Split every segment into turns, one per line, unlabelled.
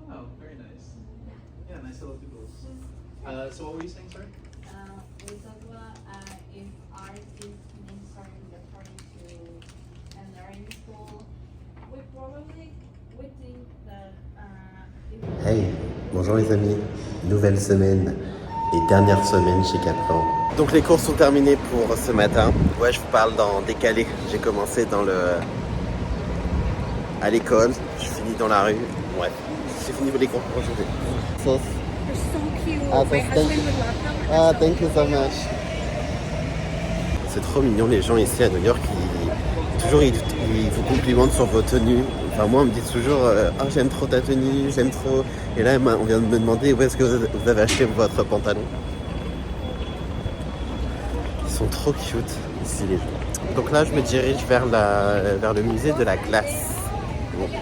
wow, very nice. Yeah, nice little doodles. So what were you saying, sorry?
We talked about if art is necessary according to a learning school. We think that
Hey, bonjour les amis, nouvelle semaine et dernière semaine chez Caplan. Donc les cours sont terminés pour ce matin. Ouais, je vous parle dans décalé. J'ai commencé à l'école, je finis dans la rue. Ouais, j'ai fini les cours pour aujourd'hui. Sauce.
They're so cute.
Ah,
My
thank
husband would love them.
Ah, thank you so much. C'est trop mignon les gens ici à New York. Ils vous complimentent sur vos tenues. Enfin moi on me dit toujours ah j'aime trop ta tenue, j'aime trop. Et là on vient de me demander où est-ce que vous avez acheté votre pantalon. Ils sont trop cute ici les gens. Donc là je me dirige vers le musée de la glace. Bon. Donc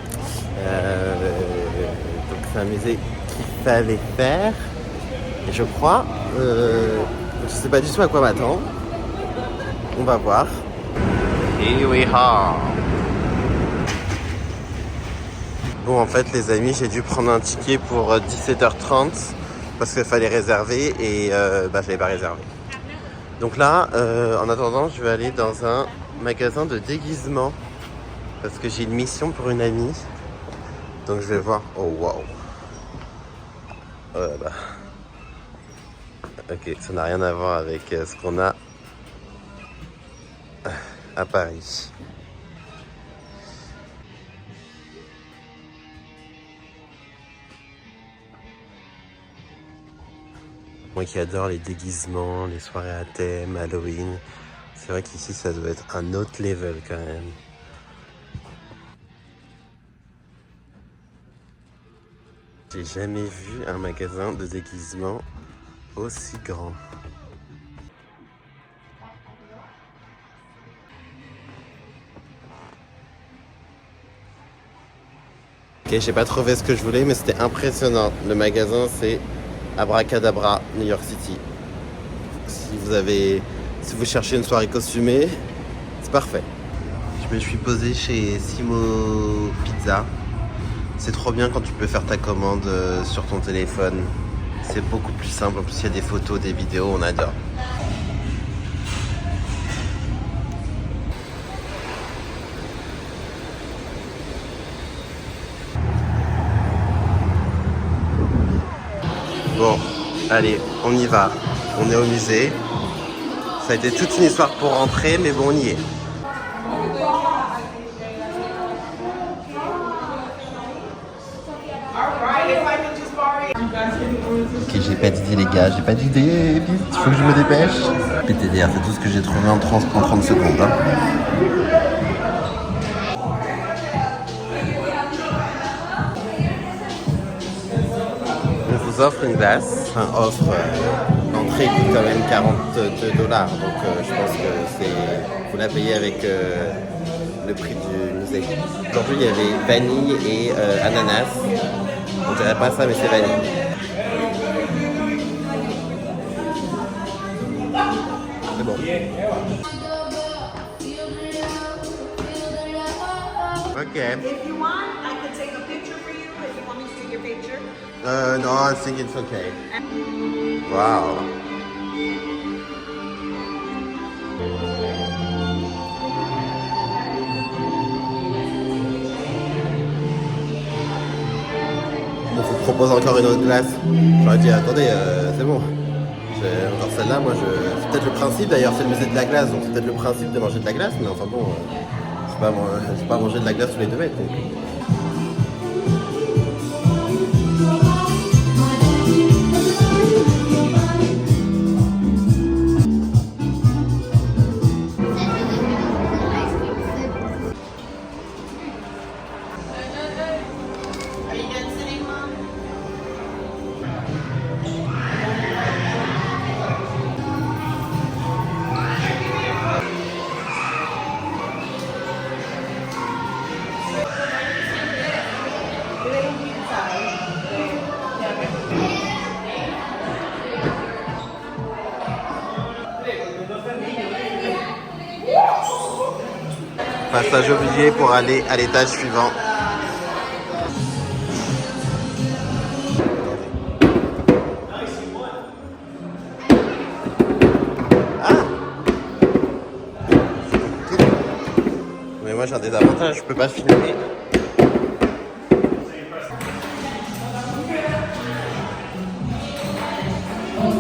c'est un musée qu'il fallait faire. Et je crois, je sais pas du tout à quoi m'attendre. On va voir. Here we are. Bon en fait les amis j'ai dû prendre un ticket pour 17h30 parce qu'il fallait réserver et je l'avais pas réservé. Donc là en attendant je vais aller dans un magasin de déguisement parce que j'ai une mission pour une amie. Donc je vais voir. Oh wow. Oh là là. Ok, ça n'a rien à voir avec ce qu'on a à Paris. Moi qui adore les déguisements, les soirées à thème, Halloween, c'est vrai qu'ici ça doit être un autre level quand même. J'ai jamais vu un magasin de déguisement aussi grand. Ok, j'ai pas trouvé ce que je voulais, mais c'était impressionnant. Le magasin, c'est Abracadabra, New York City. Si vous cherchez une soirée costumée, c'est parfait. Je me suis posé chez Simo Pizza. C'est trop bien quand tu peux faire ta commande sur ton téléphone. C'est beaucoup plus simple. En plus, il y a des photos, des vidéos, on adore. Bon, allez, on y va. On est au musée. Ça a été toute une histoire pour rentrer, mais bon, on y est. Ok, j'ai pas d'idée les gars, j'ai pas d'idée. Vite, il faut que je me dépêche. PTDR, c'est tout ce que j'ai trouvé en 30 secondes. Hein. On vous offre une glace, l'entrée coûte quand même $42, donc je pense que vous la payez avec le prix du musée. Aujourd'hui il y avait vanille et ananas, on dirait pas ça mais c'est vanille. C'est bon. Ok.
If you want, I could take a picture for you if you want me to take your picture.
No, I think it's okay. Wow. On vous propose encore une autre glace. J'aurais dit attendez, c'est bon. Encore celle-là, moi c'est peut-être le principe d'ailleurs, c'est le musée de la glace, donc c'est peut-être le principe de manger de la glace, mais enfin bon, je pas manger de la glace tous les 2 mètres. Donc. Passage obligé pour aller à l'étage suivant. j'ai un désavantage, je peux pas filmer.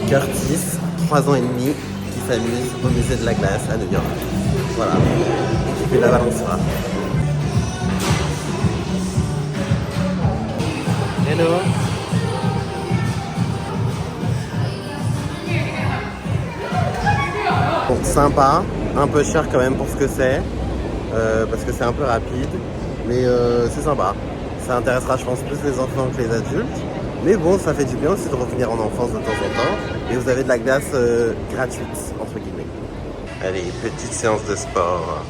Curtis, 3 ans et demi, qui s'amuse au musée de la glace à New York. Voilà, qui fait la balançoire. Hello. Bon, sympa, un peu cher quand même pour ce que c'est, parce que c'est un peu rapide, mais c'est sympa. Ça intéressera, je pense, plus les enfants que les adultes. Mais bon, ça fait du bien aussi de revenir en enfance de temps en temps. Et vous avez de la glace gratuite, entre guillemets. Allez, petite séance de sport.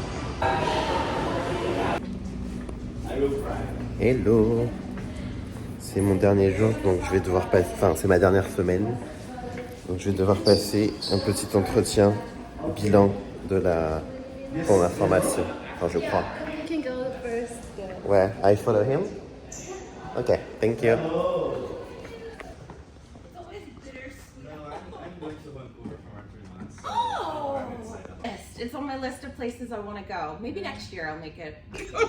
Hello. C'est mon dernier jour, donc je vais devoir passer... Enfin, c'est ma dernière semaine. Donc je vais devoir passer un petit entretien, bilan de la... pour ma formation. Enfin, je crois.
You can go first.
Ouais, I follow him? Ok, thank you.
Oh, it's on my list of places I want to go. Maybe next year I'll make it.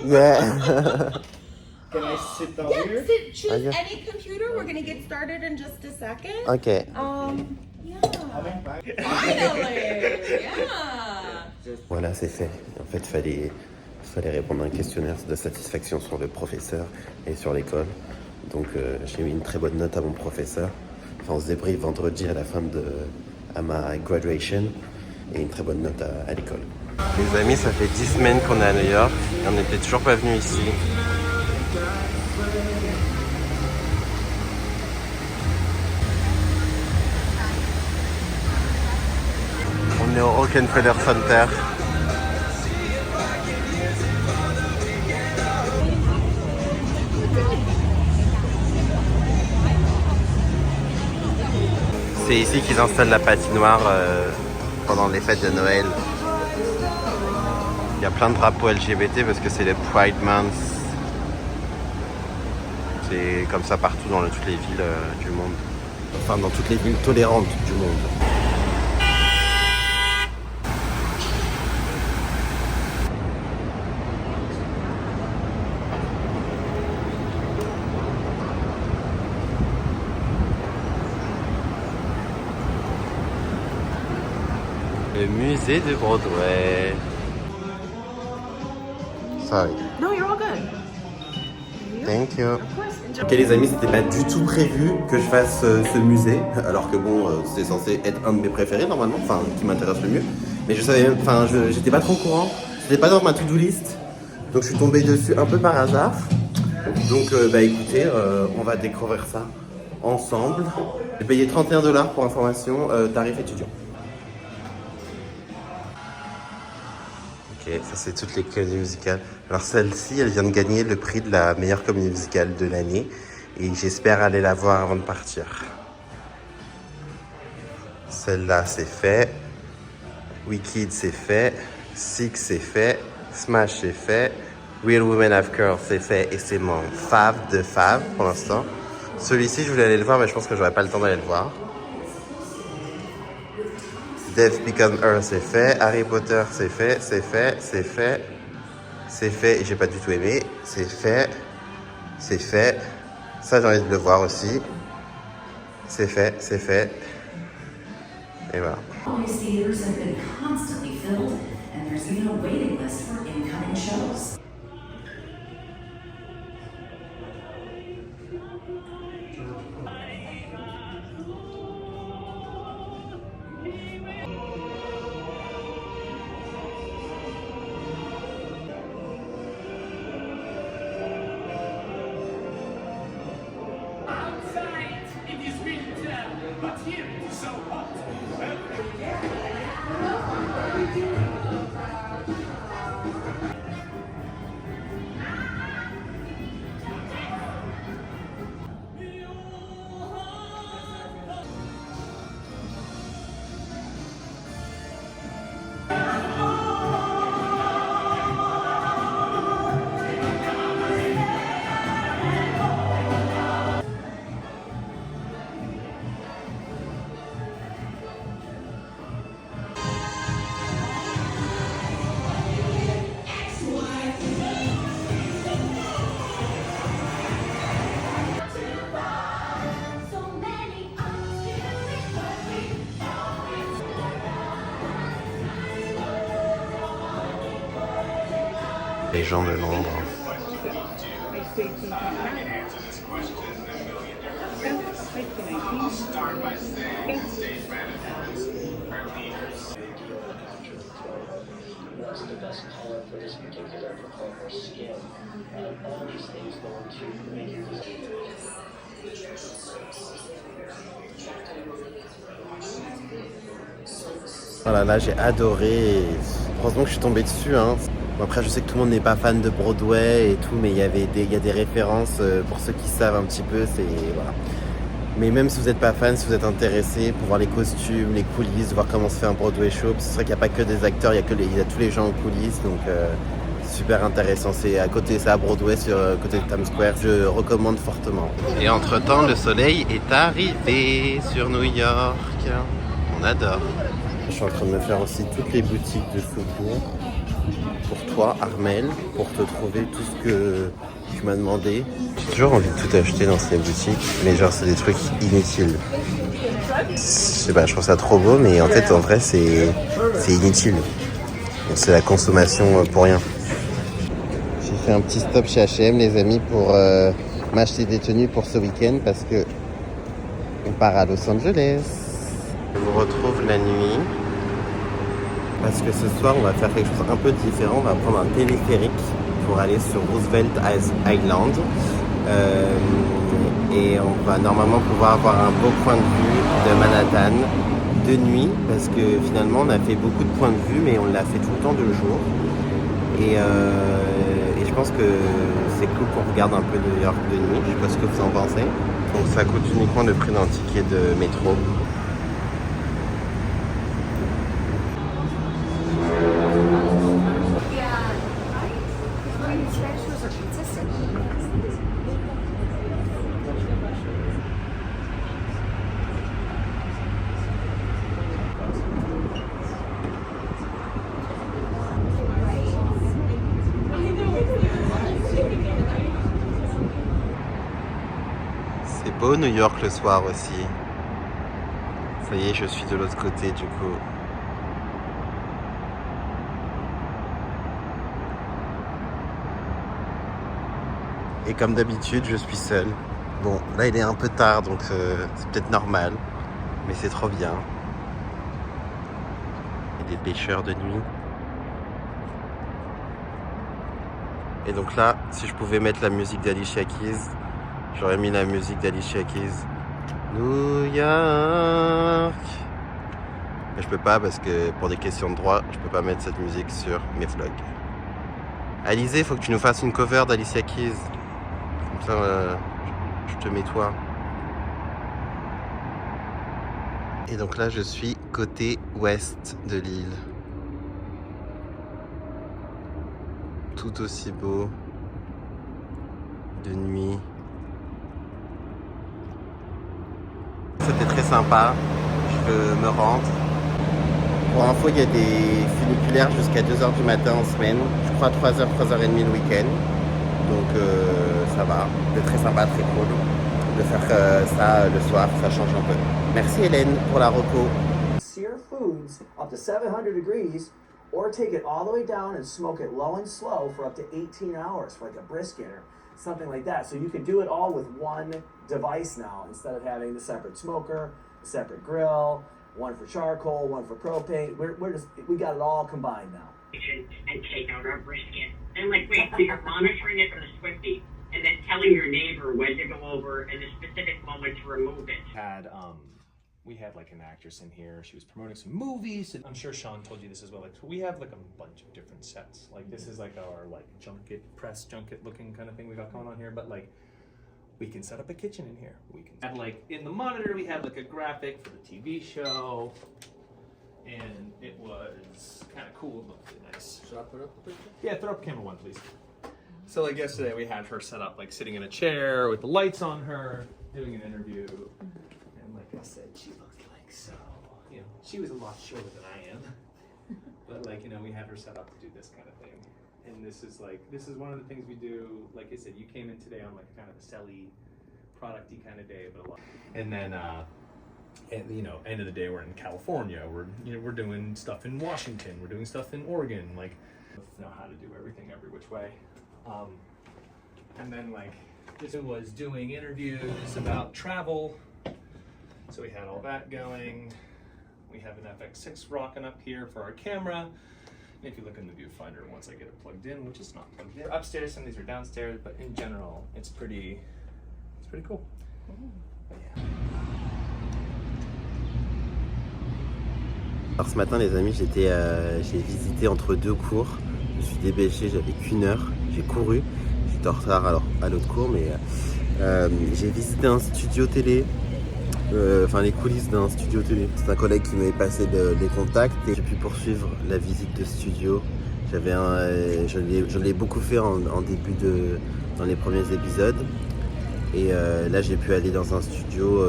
Yeah.
Can I sit down
Yeah,
here?
choose
yeah.
any computer. We're gonna get started in just a second.
Ok.
Yeah.
Back.
Finally. Yeah.
Voilà, c'est fait. En fait, fallait répondre à un questionnaire de satisfaction sur le professeur et sur l'école. Donc, j'ai mis une très bonne note à mon professeur. Enfin, on se débriefe vendredi à ma graduation et une très bonne note à l'école. Les amis, ça fait 10 semaines qu'on est à New York et on n'était toujours pas venus ici. On est au Rockefeller Center. C'est ici qu'ils installent la patinoire pendant les fêtes de Noël. Il y a plein de drapeaux LGBT parce que c'est le Pride Month. C'est comme ça partout dans toutes les villes du monde. Enfin, dans toutes les villes tolérantes du monde. Le musée de Broadway. Sorry.
No, you're all good.
Thank you.
Of course. Enjoy.
Ok les amis, c'était pas du tout prévu que je fasse ce musée, alors que bon, c'est censé être un de mes préférés normalement, enfin qui m'intéresse le mieux. Mais je savais même, enfin j'étais pas trop au courant, c'était pas dans ma to-do list, donc je suis tombé dessus un peu par hasard. Donc bah écoutez, on va découvrir ça ensemble. J'ai payé 31 $ pour information, tarif étudiant. Ok, ça c'est toutes les comédies musicales. Alors celle-ci, elle vient de gagner le prix de la meilleure comédie musicale de l'année. Et j'espère aller la voir avant de partir. Celle-là, c'est fait. Wicked, c'est fait. Six, c'est fait. Smash, c'est fait. Real Women Have Curls, c'est fait. Et c'est mon fave de fave pour l'instant. Celui-ci, je voulais aller le voir, mais je pense que j'aurai pas le temps d'aller le voir. Death Become Her, c'est fait. Harry Potter, c'est fait, c'est fait, c'est fait. C'est fait, et j'ai pas du tout aimé. C'est fait. C'est fait. Ça, j'ai envie de le voir aussi. C'est fait, c'est fait. Et voilà.
Broadway theaters have been constantly filled, and there's even a waiting list for incoming shows.
Outside it is winter, but here it is so hot.
les gens de Londres. Voilà, là j'ai adoré. Heureusement que je suis tombé dessus. Hein. Bon, après, je sais que tout le monde n'est pas fan de Broadway et tout, mais il y a des références pour ceux qui savent un petit peu. C'est voilà. Mais même si vous n'êtes pas fan, si vous êtes intéressé pour voir les costumes, les coulisses, voir comment se fait un Broadway show, c'est vrai qu'il n'y a pas que des acteurs, il y a tous les gens en coulisses, donc super intéressant. C'est à côté, c'est à Broadway, sur côté de Times Square. Je recommande fortement. Et entre-temps, le soleil est arrivé sur New York. On adore. Je suis en train de me faire aussi toutes les boutiques de secours pour toi, Armel, pour te trouver tout ce que tu m'as demandé. J'ai toujours envie de tout acheter dans ces boutiques, mais genre c'est des trucs inutiles. Je sais pas, je trouve ça trop beau, mais en fait, en vrai, c'est inutile. Donc, c'est la consommation pour rien. J'ai fait un petit stop chez H&M, les amis, pour m'acheter des tenues pour ce week-end parce que on part à Los Angeles. Je vous retrouve la nuit parce que ce soir, on va faire quelque chose un peu différent. On va prendre un téléphérique pour aller sur Roosevelt Island. Et on va normalement pouvoir avoir un beau point de vue de Manhattan de nuit parce que finalement on a fait beaucoup de points de vue mais on l'a fait tout le temps de jour et je pense que c'est cool qu'on regarde un peu New York de nuit. Je sais pas ce que vous en pensez. Donc ça coûte uniquement le prix d'un ticket de métro. C'est beau New York le soir aussi. Ça y est, je suis de l'autre côté du coup. Et comme d'habitude, je suis seul. Bon, là il est un peu tard donc c'est peut-être normal. Mais c'est trop bien. Il y a des pêcheurs de nuit. Et donc là, si je pouvais mettre la musique d'Alicia Keys, j'aurais mis la musique d'Alicia Keys. New York. Mais je peux pas parce que pour des questions de droit, je peux pas mettre cette musique sur mes vlogs. Alizé, faut que tu nous fasses une cover d'Alicia Keys. Comme ça, je te mets toi. Et donc là, je suis côté ouest de l'île. Tout aussi beau. De nuit. C'était très sympa. Je me rendre. Pour info, il y a des funiculaires jusqu'à 2h du matin en semaine. Je crois 3h, 3h30 le week-end. Donc ça va. C'est très sympa, très cool. De faire ça le soir, ça change un peu. Merci Hélène pour la reco.
Sear foods up to 700 degrees, or take it all the way down and smoke it low and slow for up to 18 hours for like a brisket or something like that. So you can do it all with one device now instead of having the separate smoker, a separate grill, one for charcoal, one for propane. We got it all combined now.
And take out our brisket. And like, wait, so you're monitoring it from the Swiftie and then telling your neighbor when to go over and the specific moment to remove it.
We had like an actress in here. She was promoting some movies. I'm sure Sean told you this as well. Like we have like a bunch of different sets. Like this is like our like press junket looking kind of thing we got going on here. But like we can set up a kitchen in here. We can have like in the monitor we had like a graphic for the TV show, and it was kind of cool. Looked really nice. Should I put up the picture? Yeah, throw up camera one, please. So like yesterday we had her set up like sitting in a chair with the lights on her, doing an interview. Like I said, she looked like so, you know, she was a lot shorter than I am. But like, you know, we had her set up to do this kind of thing. And this is one of the things we do. Like I said, you came in today on like kind of a selly, producty kind of day, but a lot. And then, you know, end of the day, we're in California. We're doing stuff in Washington. We're doing stuff in Oregon. Like, Know how to do everything every which way. And then like this was doing interviews about travel. So we had all that going. We have an FX6 rocking up here for our camera. And if you look in the viewfinder, once I get it plugged in, which is not plugged in upstairs, some of these are downstairs, but in general, it's pretty cool. But yeah.
Alors ce matin les amis, j'ai visité entre deux cours. Je me suis dépêché, j'avais qu'une heure, j'ai couru. J'étais en retard alors à l'autre cours, mais j'ai visité un studio télé. Enfin les coulisses d'un studio télé. C'est un collègue qui m'avait passé les contacts et j'ai pu poursuivre la visite de studio. Je l'ai beaucoup fait en début dans les premiers épisodes. Et là j'ai pu aller dans un studio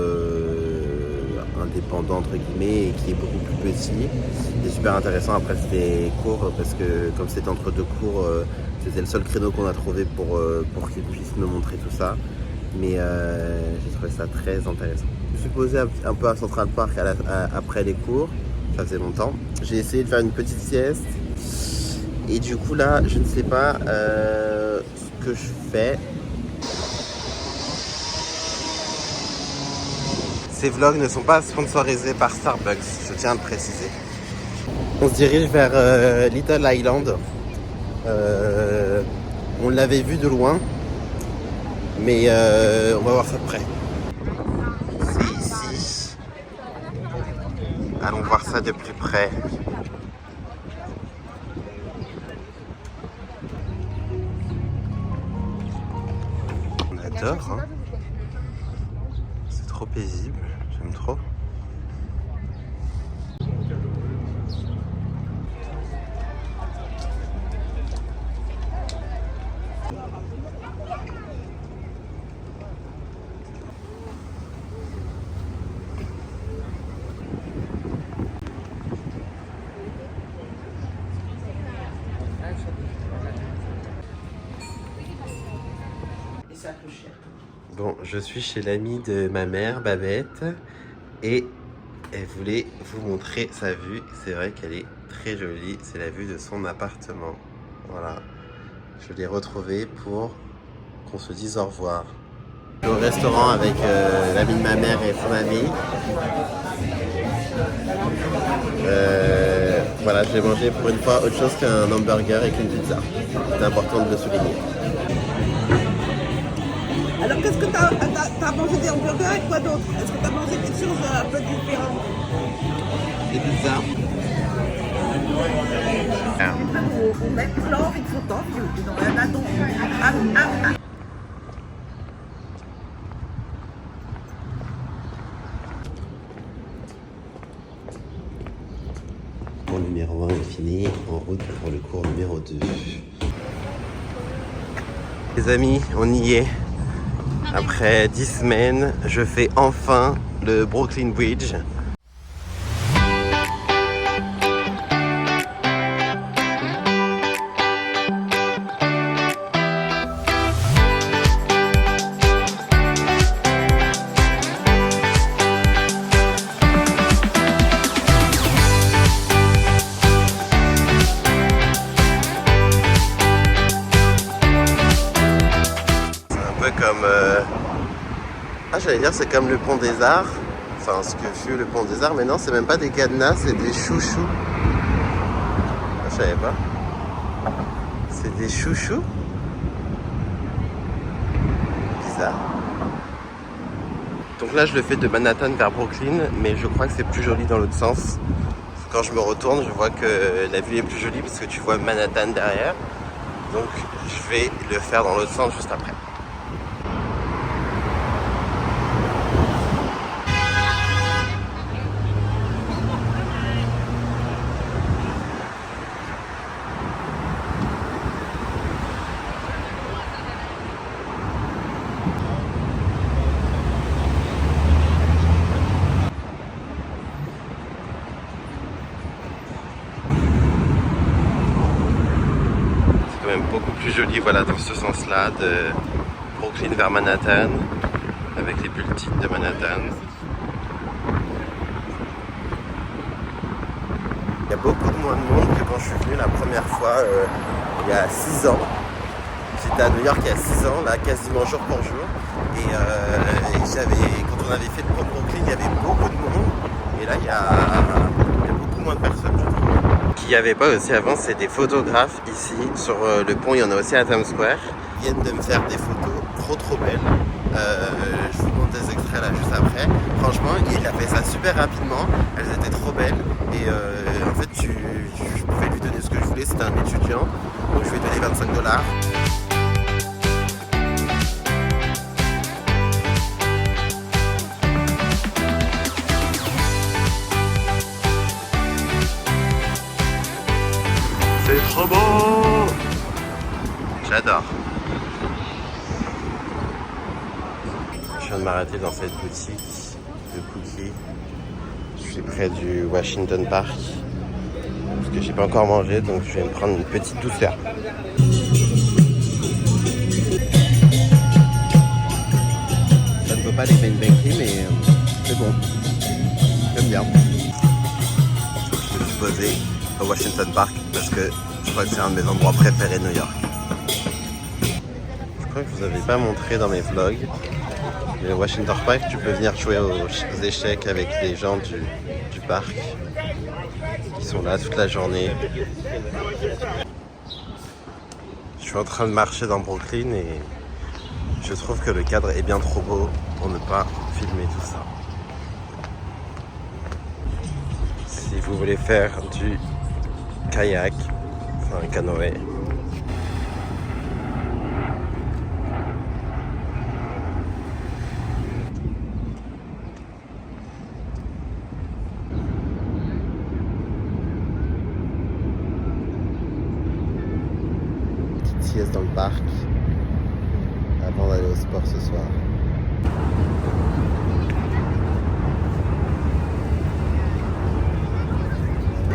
indépendant entre guillemets et qui est beaucoup plus petit. C'était super intéressant. Après c'était court parce que comme c'était entre deux cours, c'était le seul créneau qu'on a trouvé pour qu'ils puissent me montrer tout ça. Mais j'ai trouvé ça très intéressant. Je me suis posé un peu à Central Park après les cours, ça faisait longtemps. J'ai essayé de faire une petite sieste et du coup là je ne sais pas ce que je fais. Ces vlogs ne sont pas sponsorisés par Starbucks, je tiens à le préciser. On se dirige vers Little Island. On l'avait vu de loin, mais on va voir ça de près. C'est ici. Allons voir ça de plus près. On adore, hein. C'est trop paisible, j'aime trop. Bon, je suis chez l'amie de ma mère, Babette, et elle voulait vous montrer sa vue. C'est vrai qu'elle est très jolie, c'est la vue de son appartement. Voilà, je l'ai retrouvée pour qu'on se dise au revoir. Je suis au restaurant avec l'amie de ma mère et son amie. Voilà, j'ai mangé pour une fois autre chose qu'un hamburger et qu'une pizza. C'est important de le souligner.
Alors qu'est-ce que t'as mangé des hamburgers et quoi d'autre? Est-ce que t'as mangé quelque chose un peu différent?
Des pizzas.
Au même plan, il faut tant mieux. Dans un adon.
Cours numéro 1 est fini, en route pour le cours numéro 2. Les amis, on y est. Après 10 semaines, je fais enfin le Brooklyn Bridge. Comme j'allais dire c'est comme le pont des Arts, enfin ce que fut le pont des Arts, mais non, c'est même pas des cadenas, c'est des chouchous. Je savais pas. C'est des chouchous. Bizarre. Donc là je le fais de Manhattan vers Brooklyn, mais je crois que c'est plus joli dans l'autre sens. Quand je me retourne, je vois que la vue est plus jolie parce que tu vois Manhattan derrière. Donc je vais le faire dans l'autre sens juste après. Beaucoup plus joli, voilà, dans ce sens-là, de Brooklyn vers Manhattan, avec les bulletins de Manhattan. Il y a beaucoup moins de monde que quand je suis venu la première fois il y a 6 ans. J'étais à New York il y a 6 ans, là, quasiment jour pour jour. Et quand on avait fait le pont de Brooklyn, il y avait beaucoup de monde. Et là, il y a beaucoup moins de personnes, je trouve. Ce qu'il n'y avait pas aussi avant, c'est des photographes ici. Sur le pont, il y en a aussi à Times Square. Ils viennent de me faire des photos trop belles. Je vous montre des extraits là juste après. Franchement, il a fait ça super rapidement. Elles étaient trop belles. Et en fait, je pouvais lui donner ce que je voulais. C'était un étudiant. Donc je lui ai donné $25. C'est trop beau! J'adore. Je viens de m'arrêter dans cette boutique de cookies. Je suis près du Washington Park. Parce que j'ai pas encore mangé, donc je vais me prendre une petite douceur. Ça ne vaut pas les Ben Bakery, mais c'est bon. J'aime bien. Je me suis posé au Washington Park parce que je crois que c'est un de mes endroits préférés de New York. Je crois que je vous avais pas montré dans mes vlogs. Le Washington Park, tu peux venir jouer aux échecs avec les gens du parc qui sont là toute la journée. Je suis en train de marcher dans Brooklyn et je trouve que le cadre est bien trop beau pour ne pas filmer tout ça. Si vous voulez faire du kayak, enfin un canoë, dans le parc avant d'aller au sport ce soir.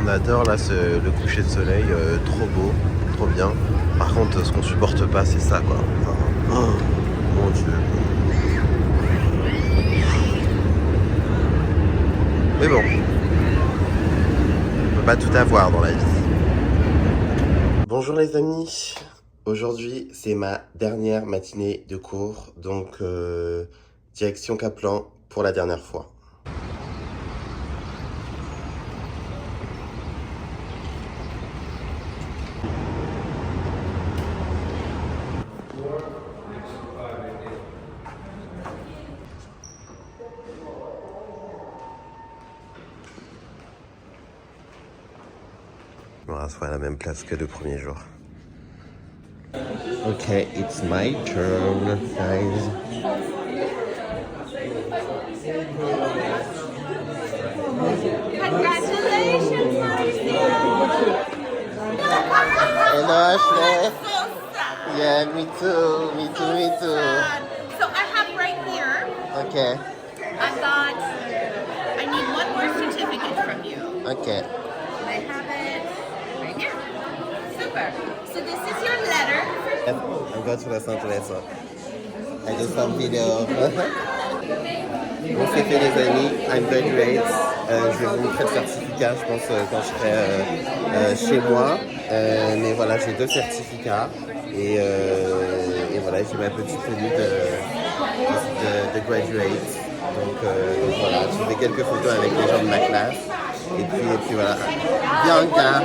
On adore là le coucher de soleil, trop beau, trop bien. Par contre, ce qu'on supporte pas, c'est ça quoi. Enfin, oh, mon Dieu. Mais bon, on peut pas tout avoir dans la vie. Bonjour les amis. Aujourd'hui, c'est ma dernière matinée de cours, donc direction Kaplan pour la dernière fois. On va se à la même place que le premier jour. Okay, it's my turn, guys.
Congratulations, Marcia!
Hello, Ashley.
I'm so sad.
Yeah, me too, me too, me too.
Sad. So I have right here,
Okay,
I thought I need one more certificate from you.
okay.
I have it right here. Super. So this is your letter.
I'm going to Los Angeles. I did some video. Bon, c'est fait les amis, I'm graduate. Je vais vous montrer le certificat, je pense, quand je serai chez moi. Mais voilà, j'ai 2 certificats. Et voilà, j'ai ma petite tenue de graduate. Donc voilà, j'ai fait quelques photos avec les gens de ma classe. Et puis voilà, Bianca.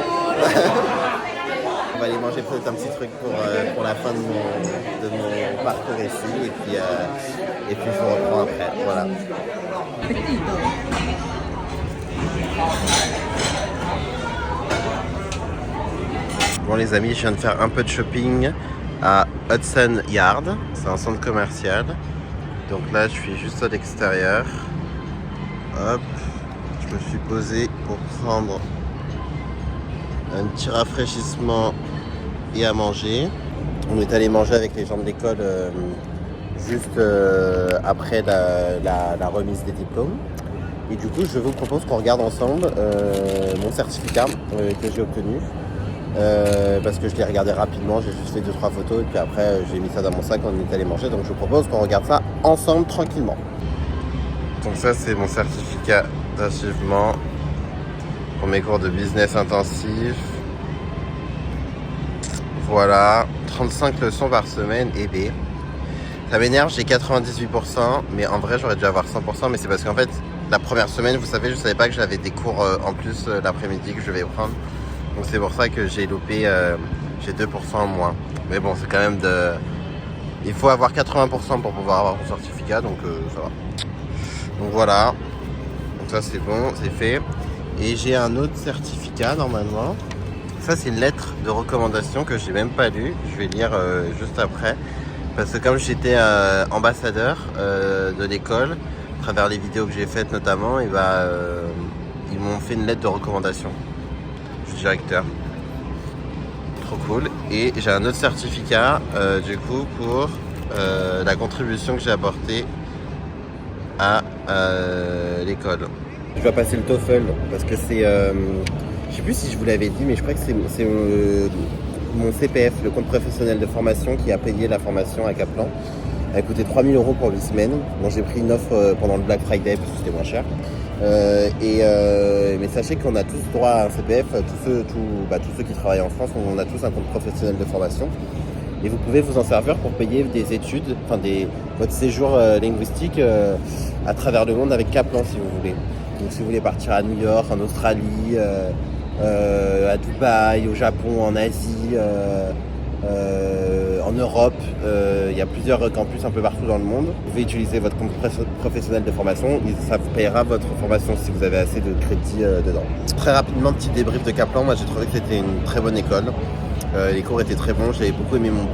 On va aller manger peut-être un petit truc pour la fin de mon parcours ici. Et puis je vous reprends après. Voilà. Bon les amis, je viens de faire un peu de shopping à Hudson Yard. C'est un centre commercial. Donc là, je suis juste à l'extérieur. Hop, je me suis posé pour prendre un petit rafraîchissement et à manger. On est allé manger avec les gens de l'école juste après la remise des diplômes. Et du coup, je vous propose qu'on regarde ensemble mon certificat que j'ai obtenu. Parce que je l'ai regardé rapidement, j'ai juste fait 2-3 photos et puis après j'ai mis ça dans mon sac, on est allé manger. Donc je vous propose qu'on regarde ça ensemble tranquillement. Donc ça c'est mon certificat d'achèvement. pour mes cours de business intensif. Voilà, 35 leçons par semaine et B. Ça m'énerve, j'ai 98%, mais en vrai j'aurais dû avoir 100%, mais c'est parce qu'en fait, la première semaine, vous savez, je savais pas que j'avais des cours en plus l'après-midi que je vais prendre. Donc c'est pour ça que j'ai loupé, j'ai 2% en moins. Mais bon, c'est quand même de... Il faut avoir 80% pour pouvoir avoir mon certificat, donc ça va. Donc voilà, donc ça c'est bon, c'est fait. Et j'ai un autre certificat normalement. Ça c'est une lettre de recommandation que j'ai même pas lue. Je vais lire juste après. Parce que comme j'étais ambassadeur de l'école, à travers les vidéos que j'ai faites notamment, et ils m'ont fait une lettre de recommandation du directeur. Trop cool. Et j'ai un autre certificat du coup pour la contribution que j'ai apportée à l'école. Je dois passer le TOEFL parce que c'est... je sais plus si je vous l'avais dit, mais je crois que c'est mon CPF, le compte professionnel de formation, qui a payé la formation à Kaplan. Elle a coûté 3 000 € pour 8 semaines. Bon, j'ai pris une offre pendant le Black Friday parce que c'était moins cher. Mais sachez qu'on a tous droit à un CPF, tous ceux qui travaillent en France, on a tous un compte professionnel de formation. Et vous pouvez vous en servir pour payer des études, votre séjour linguistique à travers le monde avec Kaplan si vous voulez. Donc si vous voulez partir à New York, en Australie, à Dubaï, au Japon, en Asie, en Europe, il y a plusieurs campus un peu partout dans le monde. Vous pouvez utiliser votre compte professionnel de formation et ça vous payera votre formation si vous avez assez de crédit dedans. Très rapidement, petit débrief de Kaplan. Moi j'ai trouvé que c'était une très bonne école. Les cours étaient très bons. J'avais beaucoup aimé mon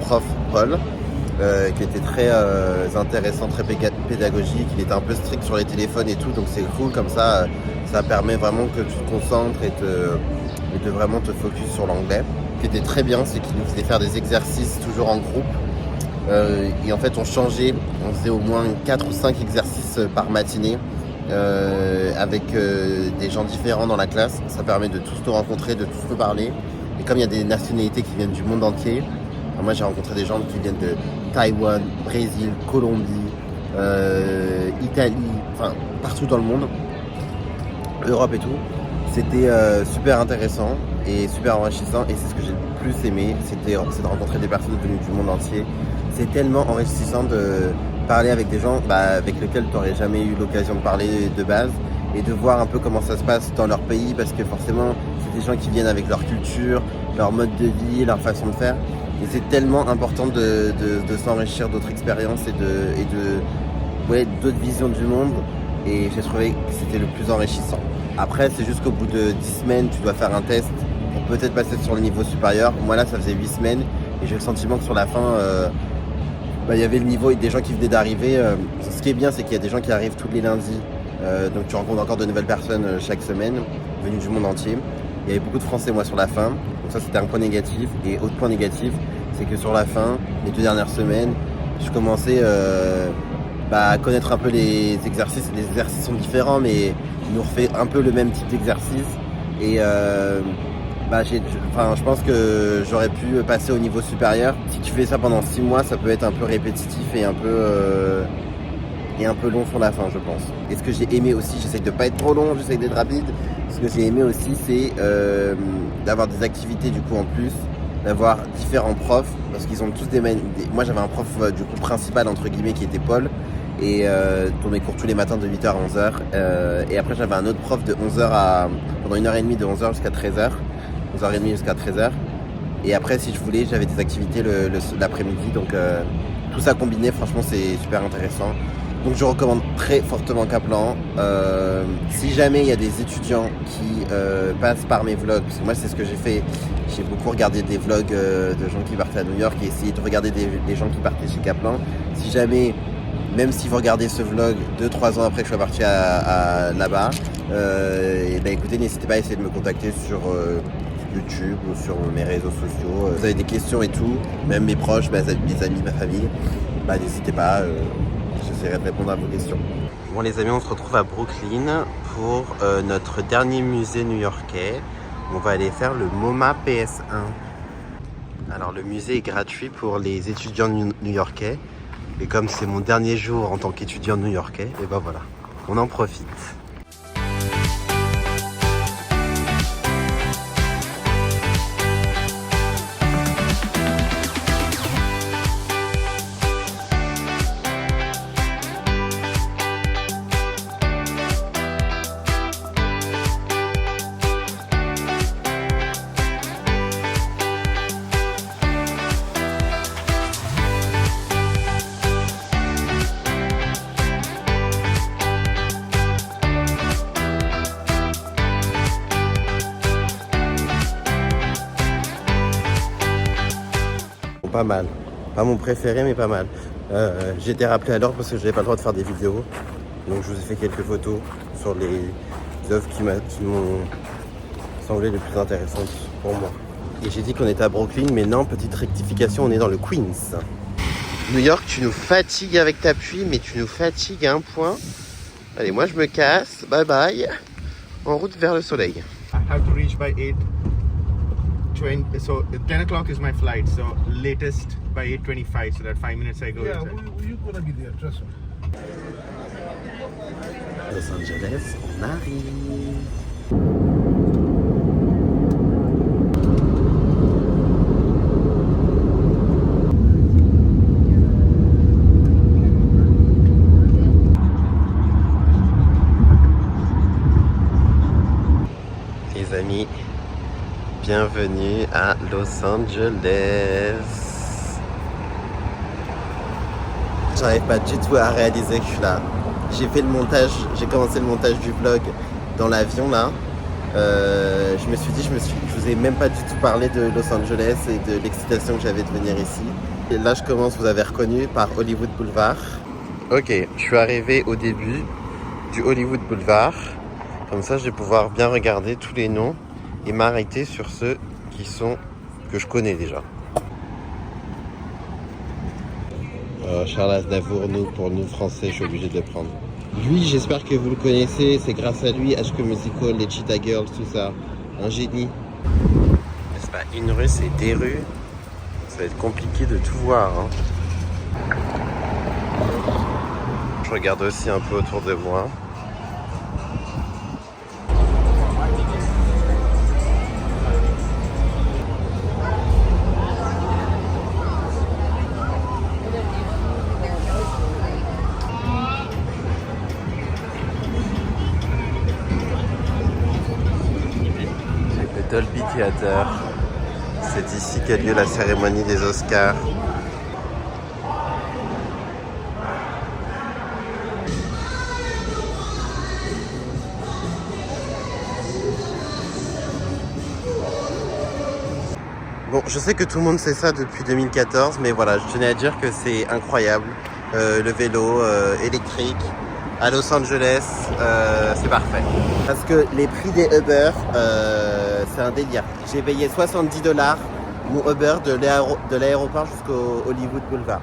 prof Paul, qui était très intéressant, très pédagogique. Il était un peu strict sur les téléphones et tout, donc c'est cool comme ça. Ça permet vraiment que tu te concentres et de vraiment te focus sur l'anglais. Ce qui était très bien, c'est qu'il nous faisait faire des exercices toujours en groupe. Et en fait, on changeait, on faisait au moins 4 ou 5 exercices par matinée avec des gens différents dans la classe. Ça permet de tous te rencontrer, de tous te parler. Et comme il y a des nationalités qui viennent du monde entier, moi j'ai rencontré des gens qui viennent de Taïwan, Brésil, Colombie, Italie, enfin partout dans le monde, Europe et tout. C'était super intéressant et super enrichissant et c'est ce que j'ai le plus aimé, c'est de rencontrer des personnes venues du monde entier. C'est tellement enrichissant de parler avec des gens avec lesquels tu n'aurais jamais eu l'occasion de parler de base et de voir un peu comment ça se passe dans leur pays parce que forcément c'est des gens qui viennent avec leur culture, leur mode de vie, leur façon de faire. Et c'est tellement important de s'enrichir d'autres expériences et d'autres visions du monde. Et j'ai trouvé que c'était le plus enrichissant. Après, c'est juste qu'au bout de 10 semaines, tu dois faire un test pour peut-être passer sur le niveau supérieur. Moi là, ça faisait 8 semaines et j'ai le sentiment que sur la fin, y avait le niveau et des gens qui venaient d'arriver. Ce qui est bien, c'est qu'il y a des gens qui arrivent tous les lundis. Donc tu rencontres encore de nouvelles personnes chaque semaine, venues du monde entier. Il y avait beaucoup de Français, moi, sur la fin. Donc ça, c'était un point négatif. Et autre point négatif, c'est que sur la fin, les 2 dernières semaines, je commençais à connaître un peu les exercices. Les exercices sont différents, mais ils nous refait un peu le même type d'exercice. Et je pense que j'aurais pu passer au niveau supérieur. Si tu fais ça pendant 6 mois, ça peut être un peu répétitif et un peu long sur la fin, je pense. Et ce que j'ai aimé aussi, j'essaye de pas être trop long, j'essaye d'être rapide. Ce que j'ai aimé aussi, c'est d'avoir des activités du coup en plus, d'avoir différents profs, parce qu'ils ont tous moi j'avais un prof du coup principal entre guillemets qui était Paul, et tournait mes cours tous les matins de 8h à 11h. Et après j'avais un autre prof de 11h pendant 1h30 de 11h jusqu'à 13h, 11h30 jusqu'à 13h. Et après si je voulais, j'avais des activités l'après-midi, donc tout ça combiné, franchement c'est super intéressant. Donc je recommande très fortement Kaplan. Si jamais il y a des étudiants qui passent par mes vlogs, parce que moi c'est ce que j'ai fait, j'ai beaucoup regardé des vlogs de gens qui partaient à New York et essayé de regarder des gens qui partaient chez Kaplan. Si jamais, même si vous regardez ce vlog 2-3 ans après que je sois parti là-bas, écoutez, n'hésitez pas à essayer de me contacter sur YouTube ou sur mes réseaux sociaux. Vous avez des questions et tout, même mes proches, mes amis, ma famille, n'hésitez pas. J'essaierai de répondre à vos questions. Bon les amis, on se retrouve à Brooklyn pour notre dernier musée new-yorkais. On va aller faire le MoMA PS1. Alors le musée est gratuit pour les étudiants new-yorkais. Et comme c'est mon dernier jour en tant qu'étudiant new-yorkais, et voilà, on en profite. pas mal. Pas mon préféré, mais pas mal. J'ai été rappelé à l'ordre parce que je n'avais pas le droit de faire des vidéos. Donc je vous ai fait quelques photos sur les œuvres qui m'ont semblé les plus intéressantes pour moi. Et j'ai dit qu'on était à Brooklyn, mais non, petite rectification, on est dans le Queens. New York, tu nous fatigues avec ta pluie, mais tu nous fatigues à un point. Allez, moi je me casse, bye bye. En route vers le soleil.
I have to reach by 8:20. So 10 o'clock is my flight. So latest by 8:25. So that 5 minutes I go.
Yeah, you're gonna be there, trust me.
Los Angeles, on arrive. Les amis, bienvenue à Los Angeles. J'arrive pas du tout à réaliser que je suis là. J'ai fait le montage, j'ai commencé le montage du vlog dans l'avion là. Je me suis dit, je vous ai même pas du tout parlé de Los Angeles et de l'excitation que j'avais de venir ici. Et là je commence, vous avez reconnu, par Hollywood Boulevard. Ok, je suis arrivé au début du Hollywood Boulevard. Comme ça je vais pouvoir bien regarder tous les noms et m'arrêter sur ceux que je connais déjà. Charles Aznavour, pour nous français, je suis obligé de le prendre. Lui, j'espère que vous le connaissez, c'est grâce à lui, High School Musical, les Cheetah Girls, tout ça. Un génie. C'est pas une rue, c'est des rues. Ça va être compliqué de tout voir. Hein. Je regarde aussi un peu autour de moi. Dolby Theatre. C'est ici qu'a lieu la cérémonie des Oscars. Bon, je sais que tout le monde sait ça depuis 2014, mais voilà, je tenais à dire que c'est incroyable. Le vélo électrique à Los Angeles, c'est parfait. Parce que les prix des Uber, c'est un délire. J'ai payé $70 mon Uber de l'aéroport jusqu'au Hollywood Boulevard.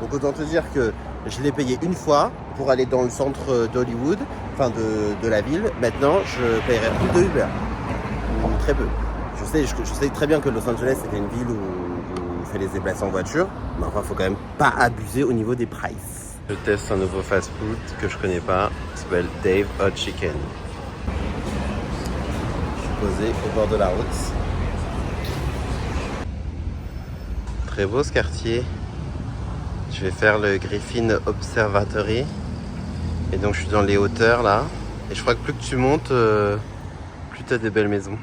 Donc autant te dire que je l'ai payé une fois pour aller dans le centre d'Hollywood, enfin de la ville. Maintenant, je paierai plus de Uber. Ou très peu. Je sais très bien que Los Angeles c'était une ville où on fait les déplacements en voiture, mais enfin, faut quand même pas abuser au niveau des prices. Je teste un nouveau fast-food que je connais pas, qui s'appelle Dave Hot Chicken. Je suis posé au bord de la route. Très beau ce quartier. Je vais faire le Griffin Observatory. Et donc je suis dans les hauteurs là. Et je crois que plus que tu montes, plus tu as des belles maisons.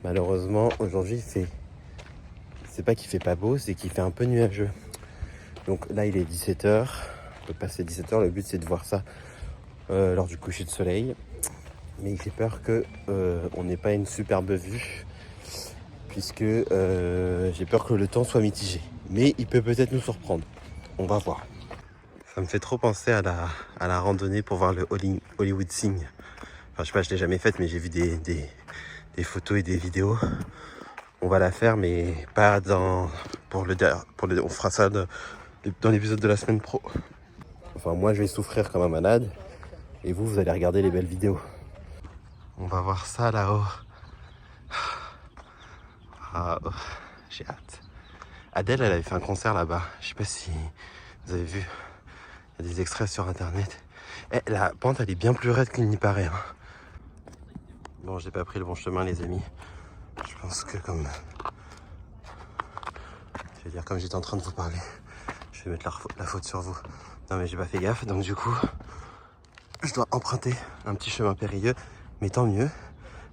Malheureusement, aujourd'hui, c'est pas qu'il fait pas beau, c'est qu'il fait un peu nuageux. Donc là, il est 17h. On peut passer 17h. Le but, c'est de voir ça lors du coucher de soleil. Mais j'ai peur que on n'ait pas une superbe vue, puisque j'ai peur que le temps soit mitigé. Mais il peut peut-être nous surprendre. On va voir. Ça me fait trop penser à la randonnée pour voir le Hollywood Sign. Enfin, je sais pas, je l'ai jamais faite, mais j'ai vu des photos et des vidéos. On va la faire, mais pas on fera ça dans l'épisode de la semaine pro. Enfin, moi je vais souffrir comme un malade et vous allez regarder les belles vidéos. On va voir ça là-haut. Ah, oh, j'ai hâte. Adèle, elle avait fait un concert là-bas. Je sais pas si vous avez vu. Il y a des extraits sur internet. La pente, elle est bien plus raide qu'il n'y paraît. Hein. Bon, j'ai pas pris le bon chemin, les amis. Je pense que comme j'étais en train de vous parler, je vais mettre la faute sur vous. Non mais j'ai pas fait gaffe, donc du coup, je dois emprunter un petit chemin périlleux. Mais tant mieux,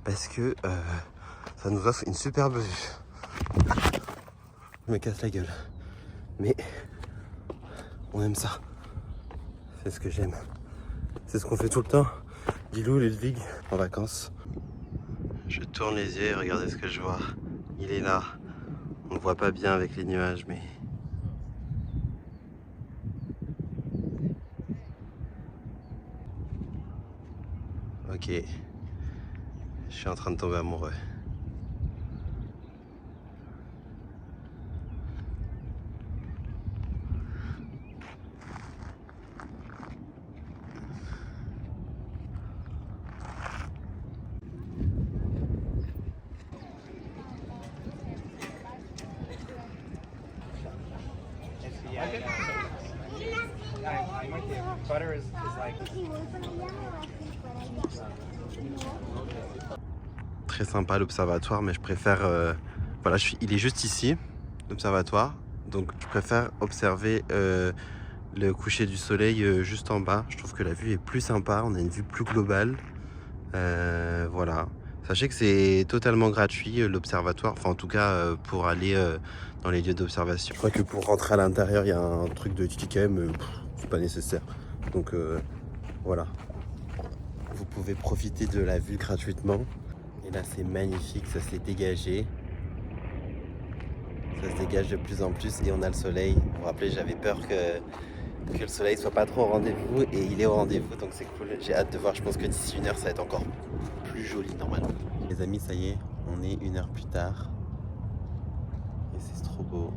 parce que ça nous offre une superbe vue. Je me casse la gueule. Mais on aime ça. C'est ce que j'aime. C'est ce qu'on fait tout le temps. Lilou, Ludwig, en vacances. Je tourne les yeux et regardez ce que je vois. Il Il est là. On le voit pas bien avec les nuages, mais... Ok. Je suis en train de tomber amoureux.
Butter is like...
Très sympa l'observatoire, mais je préfère... voilà, il est juste ici, l'observatoire. Donc je préfère observer le coucher du soleil juste en bas. Je trouve que la vue est plus sympa, on a une vue plus globale. Voilà. Sachez que c'est totalement gratuit l'observatoire, enfin en tout cas pour aller dans les lieux d'observation. Je crois que pour rentrer à l'intérieur, il y a un truc de ticket, mais c'est pas nécessaire. Donc voilà. Vous pouvez profiter de la vue gratuitement. Et là c'est magnifique, ça s'est dégagé. Ça se dégage de plus en plus et on a le soleil. Vous vous rappelez, j'avais peur que le soleil soit pas trop au rendez-vous et il est au rendez-vous, donc c'est cool. J'ai hâte de voir, je pense que d'ici 1 heure ça va être encore plus joli normalement. Les amis, ça y est, on est 1 heure plus tard et c'est trop beau.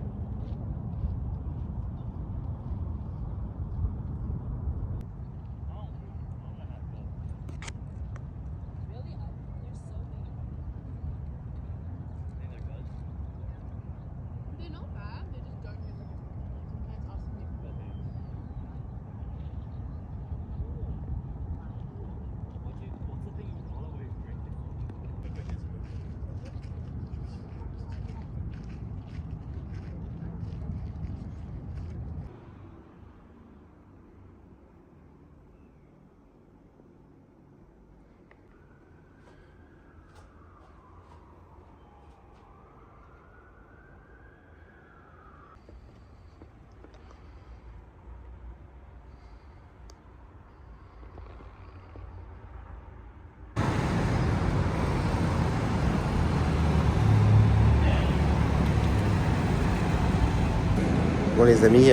Bon les amis,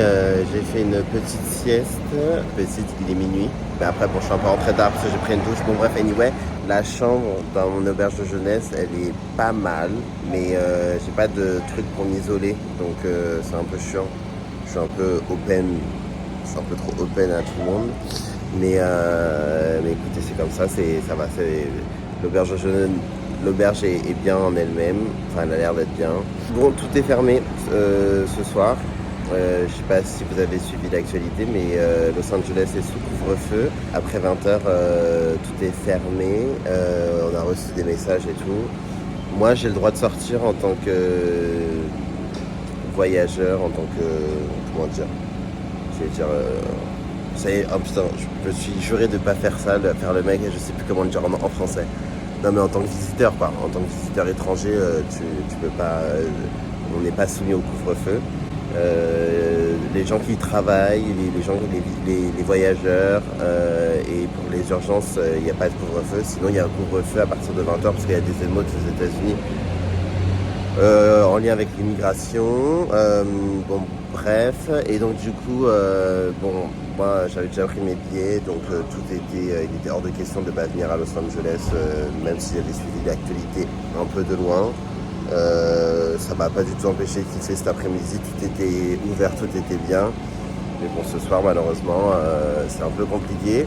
j'ai fait une petite sieste. Petite, il est minuit. Mais après bon, je suis un peu rentré tard parce que j'ai pris une douche. Bon bref, anyway, la chambre dans mon auberge de jeunesse, elle est pas mal. Mais j'ai pas de truc pour m'isoler. Donc c'est un peu chiant. Je suis un peu open. C'est un peu trop open à tout le monde. Mais écoutez, c'est comme ça, ça va. L'auberge de jeunesse. L'auberge est bien en elle-même. Enfin, elle a l'air d'être bien. Bon, tout est fermé ce soir. Je sais pas si vous avez suivi l'actualité, mais Los Angeles est sous couvre-feu. Après 20h, tout est fermé. On a reçu des messages et tout. Moi, j'ai le droit de sortir en tant que voyageur, en tant que... Comment dire ? Je vais dire... ça y est, oh putain, je me suis juré de pas faire ça, de faire le mec, et je sais plus comment le dire en français. Non mais en tant que visiteur, quoi. En tant que visiteur étranger, tu peux pas... on n'est pas soumis au couvre-feu. Les gens qui travaillent, les voyageurs et pour les urgences, il n'y a pas de couvre-feu. Sinon, il y a un couvre-feu à partir de 20h parce qu'il y a des émeutes aux États-Unis en lien avec l'immigration. Bon, bref. Et donc, du coup, bon, moi, j'avais déjà pris mes billets, donc il était hors de question de ne pas venir à Los Angeles, même si j'avais suivi l'actualité un peu de loin. Ça m'a pas du tout empêché de kiffer cet après-midi, tout était ouvert, tout était bien. Mais bon, ce soir, malheureusement, c'est un peu compliqué.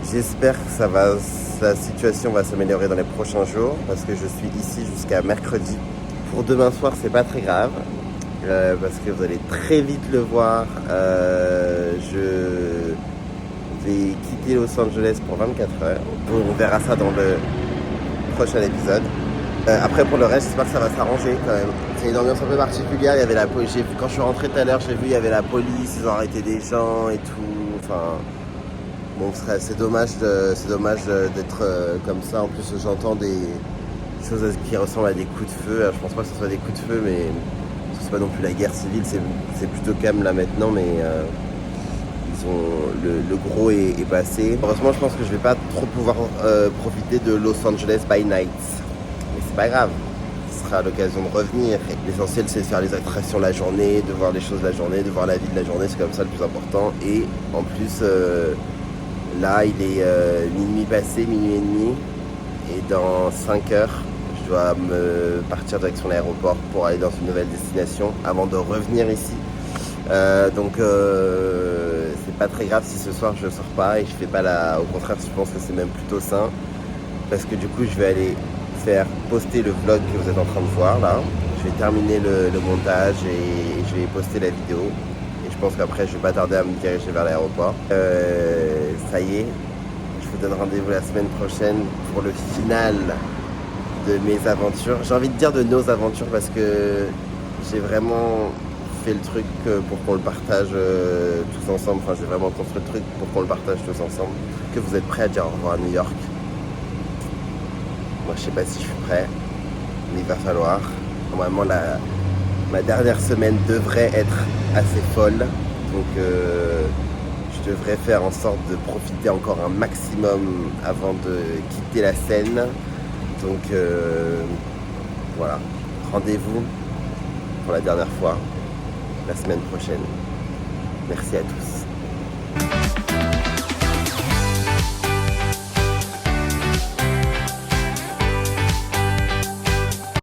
J'espère que la situation va s'améliorer dans les prochains jours, parce que je suis ici jusqu'à mercredi. Pour demain soir, c'est pas très grave, parce que vous allez très vite le voir. Je vais quitter Los Angeles pour 24 heures. On verra ça dans le prochain épisode. Après pour le reste, j'espère que ça va s'arranger quand même. C'est une ambiance un peu particulière. Il y avait quand je suis rentré tout à l'heure, j'ai vu il y avait la police, ils ont arrêté des gens et tout. Enfin, bon, c'est dommage d'être comme ça. En plus, j'entends des choses qui ressemblent à des coups de feu. Alors, je pense pas que ce soit des coups de feu, mais c'est pas non plus la guerre civile. C'est plutôt calme là maintenant, mais le gros est passé. Heureusement, je pense que je vais pas trop pouvoir profiter de Los Angeles by night. Mais c'est pas grave, ce sera l'occasion de revenir. L'essentiel, c'est de faire les attractions la journée, de voir les choses la journée, de voir la vie de la journée, c'est comme ça le plus important. Et en plus, là, il est minuit passé, minuit et demi, et dans 5 heures, je dois me partir direction l'aéroport pour aller dans une nouvelle destination avant de revenir ici. Donc c'est pas très grave si ce soir je sors pas et je fais pas la... Au contraire, je pense que c'est même plutôt sain, parce que du coup je vais aller poster le vlog que vous êtes en train de voir là. Je vais terminer le montage et je vais poster la vidéo, et je pense qu'après je vais pas tarder à me diriger vers l'aéroport. Ça y est, je vous donne rendez-vous la semaine prochaine pour le final de mes aventures. J'ai envie de dire de nos aventures, parce que j'ai vraiment fait le truc pour qu'on le partage tous ensemble. Enfin, j'ai vraiment construit le truc pour qu'on le partage tous ensemble. Que vous êtes prêts à dire au revoir à New York? Moi, je sais pas si je suis prêt, mais il va falloir. Normalement, ma dernière semaine devrait être assez folle, donc je devrais faire en sorte de profiter encore un maximum avant de quitter la scène. Donc voilà, rendez-vous pour la dernière fois la semaine prochaine. Merci à tous.